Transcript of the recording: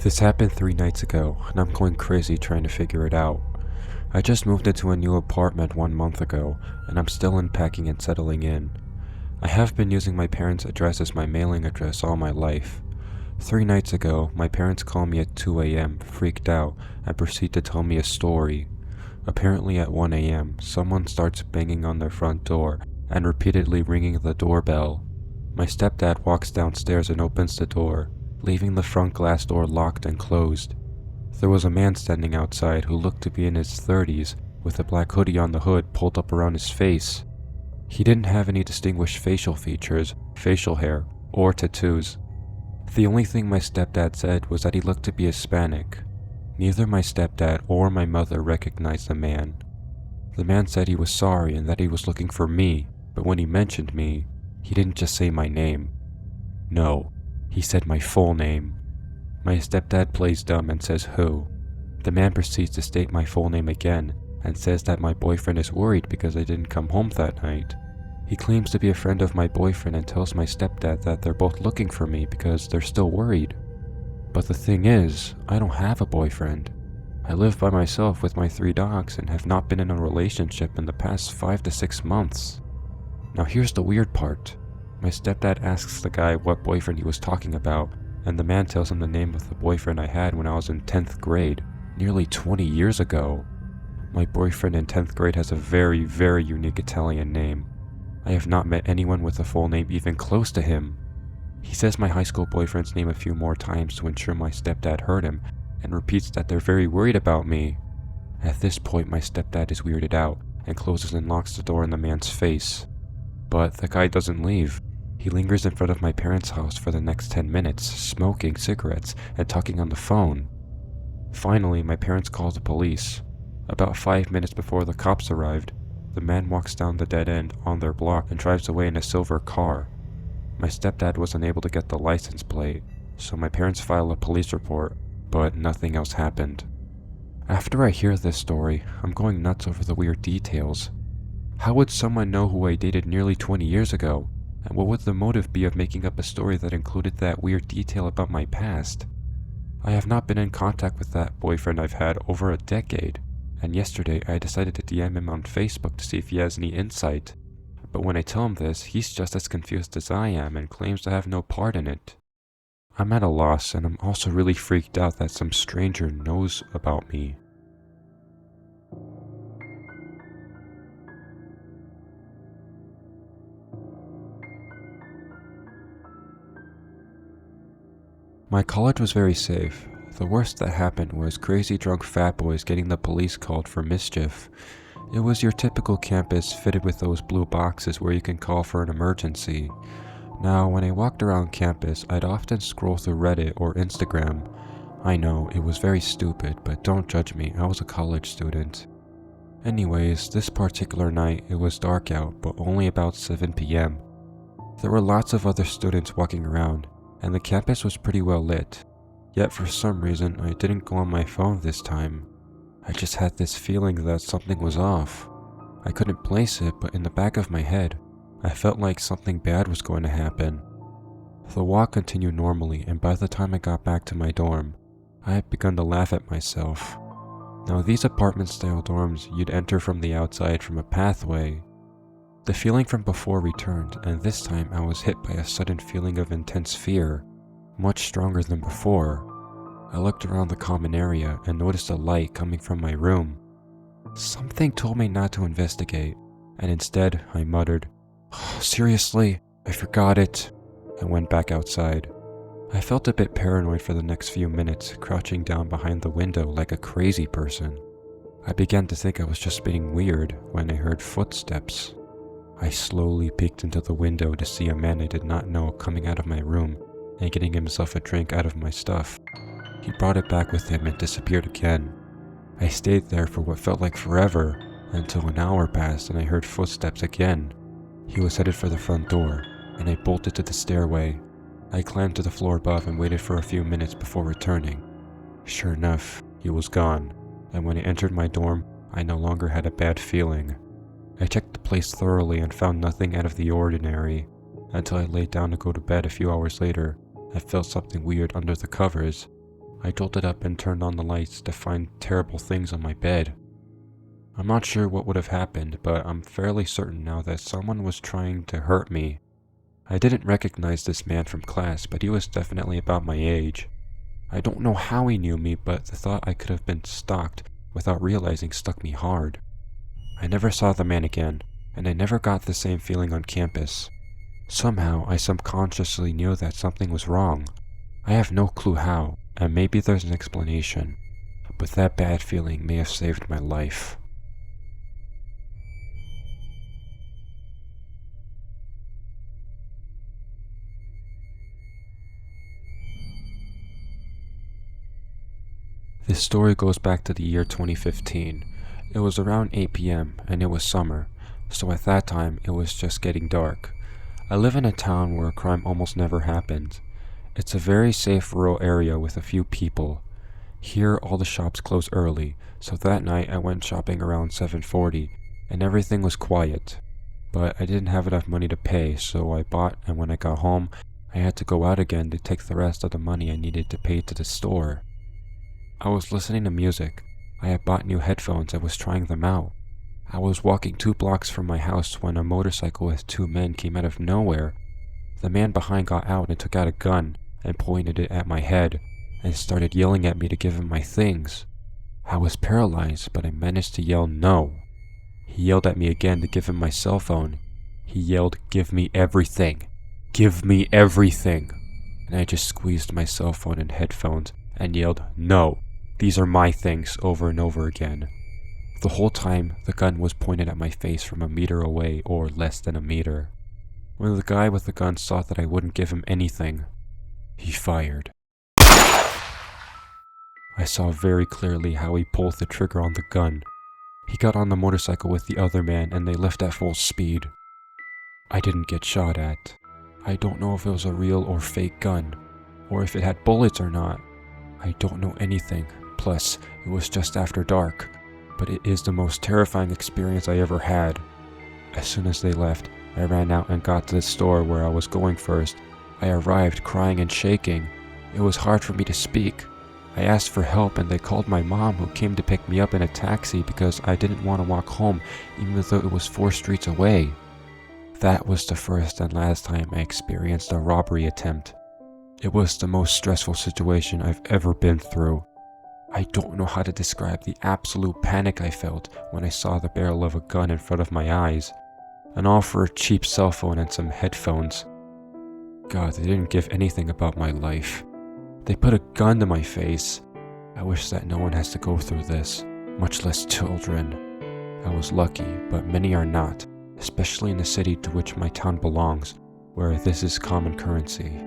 This happened 3 nights ago, and I'm going crazy trying to figure it out. I just moved into a new apartment 1 month ago, and I'm still unpacking and settling in. I have been using my parents' address as my mailing address all my life. 3 nights ago, my parents call me at 2 a.m., freaked out, and proceed to tell me a story. Apparently at 1 a.m., someone starts banging on their front door and repeatedly ringing the doorbell. My stepdad walks downstairs and opens the door, leaving the front glass door locked and closed. There was a man standing outside who looked to be in his 30s, with a black hoodie on the hood pulled up around his face. He didn't have any distinguished facial features, facial hair, or tattoos. The only thing my stepdad said was that he looked to be Hispanic. Neither my stepdad or my mother recognized the man. The man said he was sorry and that he was looking for me, but when he mentioned me, he didn't just say my name. No, he said my full name. My stepdad plays dumb and says who. The man proceeds to state my full name again and says that my boyfriend is worried because I didn't come home that night. He claims to be a friend of my boyfriend and tells my stepdad that they're both looking for me because they're still worried. But the thing is, I don't have a boyfriend. I live by myself with my 3 dogs and have not been in a relationship in the past 5 to 6 months. Now here's the weird part. My stepdad asks the guy what boyfriend he was talking about, and the man tells him the name of the boyfriend I had when I was in 10th grade, nearly 20 years ago. My boyfriend in 10th grade has a very, very unique Italian name. I have not met anyone with a full name even close to him. He says my high school boyfriend's name a few more times to ensure my stepdad heard him, and repeats that they're very worried about me. At this point, my stepdad is weirded out and closes and locks the door in the man's face. But the guy doesn't leave. He lingers in front of my parents' house for the next 10 minutes, smoking cigarettes and talking on the phone. Finally, my parents call the police. About 5 minutes before the cops arrived, the man walks down the dead end on their block and drives away in a silver car. My stepdad was unable to get the license plate, so my parents file a police report, but nothing else happened. After I hear this story, I'm going nuts over the weird details. How would someone know who I dated nearly 20 years ago? And what would the motive be of making up a story that included that weird detail about my past? I have not been in contact with that boyfriend I've had over a decade, and yesterday I decided to DM him on Facebook to see if he has any insight. But when I tell him this, he's just as confused as I am and claims to have no part in it. I'm at a loss, and I'm also really freaked out that some stranger knows about me. My college was very safe. The worst that happened was crazy drunk fat boys getting the police called for mischief. It was your typical campus fitted with those blue boxes where you can call for an emergency. Now, when I walked around campus, I'd often scroll through Reddit or Instagram. I know, it was very stupid, but don't judge me, I was a college student. Anyways, this particular night, it was dark out, but only about 7 p.m. There were lots of other students walking around, and the campus was pretty well lit. Yet for some reason, I didn't go on my phone this time. I just had this feeling that something was off. I couldn't place it, but in the back of my head, I felt like something bad was going to happen. The walk continued normally, and by the time I got back to my dorm, I had begun to laugh at myself. Now these apartment-style dorms, you'd enter from the outside from a pathway. The feeling from before returned, and this time I was hit by a sudden feeling of intense fear, much stronger than before. I looked around the common area and noticed a light coming from my room. Something told me not to investigate, and instead I muttered, "Oh, seriously, I forgot it," and went back outside. I felt a bit paranoid for the next few minutes, crouching down behind the window like a crazy person. I began to think I was just being weird when I heard footsteps. I slowly peeked into the window to see a man I did not know coming out of my room and getting himself a drink out of my stuff. He brought it back with him and disappeared again. I stayed there for what felt like forever, until an hour passed and I heard footsteps again. He was headed for the front door, and I bolted to the stairway. I climbed to the floor above and waited for a few minutes before returning. Sure enough, he was gone, and when I entered my dorm, I no longer had a bad feeling. I checked the place thoroughly and found nothing out of the ordinary. Until I laid down to go to bed a few hours later, I felt something weird under the covers. I jolted up and turned on the lights to find terrible things on my bed. I'm not sure what would have happened, but I'm fairly certain now that someone was trying to hurt me. I didn't recognize this man from class, but he was definitely about my age. I don't know how he knew me, but the thought I could have been stalked without realizing stuck me hard. I never saw the man again, and I never got the same feeling on campus. Somehow, I subconsciously knew that something was wrong. I have no clue how, and maybe there's an explanation, but that bad feeling may have saved my life. This story goes back to the year 2015. It was around 8 p.m. and it was summer, so at that time it was just getting dark. I live in a town where crime almost never happens. It's a very safe rural area with a few people. Here all the shops close early, so that night I went shopping around 7:40 and everything was quiet. But I didn't have enough money to pay, so I bought, and when I got home, I had to go out again to take the rest of the money I needed to pay to the store. I was listening to music. I had bought new headphones and was trying them out. I was walking 2 blocks from my house when a motorcycle with 2 men came out of nowhere. The man behind got out and took out a gun and pointed it at my head and started yelling at me to give him my things. I was paralyzed, but I managed to yell no. He yelled at me again to give him my cell phone. He yelled, "Give me everything. Give me everything." And I just squeezed my cell phone and headphones and yelled, "No. These are my things," over and over again. The whole time, the gun was pointed at my face from a meter away, or less than a meter. When the guy with the gun saw that I wouldn't give him anything, he fired. I saw very clearly how he pulled the trigger on the gun. He got on the motorcycle with the other man and they left at full speed. I didn't get shot at. I don't know if it was a real or fake gun, or if it had bullets or not. I don't know anything. Plus, it was just after dark, but it is the most terrifying experience I ever had. As soon as they left, I ran out and got to the store where I was going first. I arrived crying and shaking. It was hard for me to speak. I asked for help and they called my mom, who came to pick me up in a taxi because I didn't want to walk home even though it was 4 streets away. That was the first and last time I experienced a robbery attempt. It was the most stressful situation I've ever been through. I don't know how to describe the absolute panic I felt when I saw the barrel of a gun in front of my eyes, and all for a cheap cell phone and some headphones. God, they didn't give anything about my life. They put a gun to my face. I wish that no one has to go through this, much less children. I was lucky, but many are not, especially in the city to which my town belongs, where this is common currency.